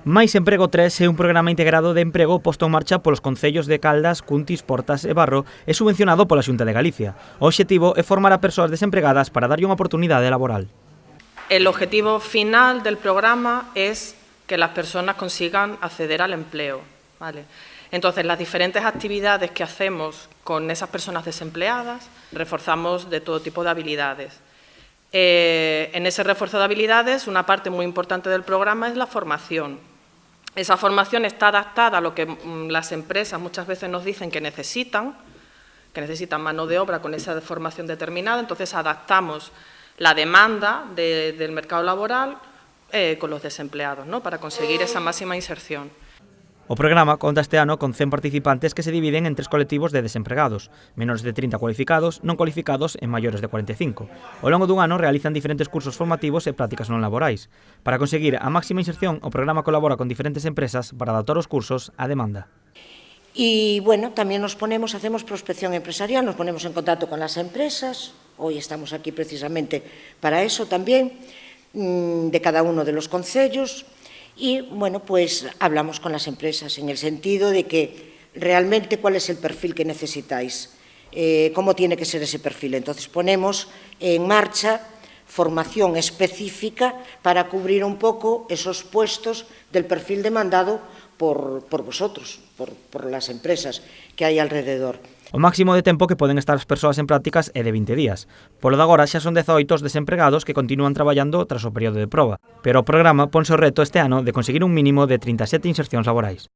Mais Emprego 3 é un programa integrado de emprego posto en marcha polos concellos de Caldas, Cuntis, Portas e Barro e subvencionado pola Xunta de Galicia. O obxectivo é formar a persoas desempregadas para darlle unha oportunidade laboral. El objetivo final del programa es que las personas consigan acceder al empleo, ¿vale? Entonces, las diferentes actividades que hacemos con esas personas desempleadas, reforzamos de todo tipo de habilidades. En ese refuerzo de habilidades, una parte muy importante del programa es la formación. Esa formación está adaptada a lo que las empresas muchas veces nos dicen que necesitan mano de obra con esa formación determinada, entonces adaptamos la demanda del mercado laboral con los desempleados, ¿no?, para conseguir esa máxima inserción. O programa conta este ano con 100 participantes que se dividen en 3 colectivos de desempregados, menores de 30 cualificados, non cualificados e maiores de 45. Ao longo dun ano realizan diferentes cursos formativos e prácticas non laborais. Para conseguir a máxima inserción, o programa colabora con diferentes empresas para adaptar os cursos á demanda. Y bueno, también hacemos prospección empresarial, nos ponemos en contacto con las empresas, hoy estamos aquí precisamente para eso también, de cada uno de los concellos. Y, bueno, pues hablamos con las empresas en el sentido de que realmente cuál es el perfil que necesitáis, cómo tiene que ser ese perfil. Entonces ponemos en marcha formación específica para cubrir un poco esos puestos del perfil demandado por vosotros, por las empresas que hai alrededor. O máximo de tempo que poden estar as persoas en prácticas é de 20 días. Polo de agora xa son 18 os desempregados que continúan traballando tras o período de proba, pero o programa ponse o reto este ano de conseguir un mínimo de 37 insercións laborais.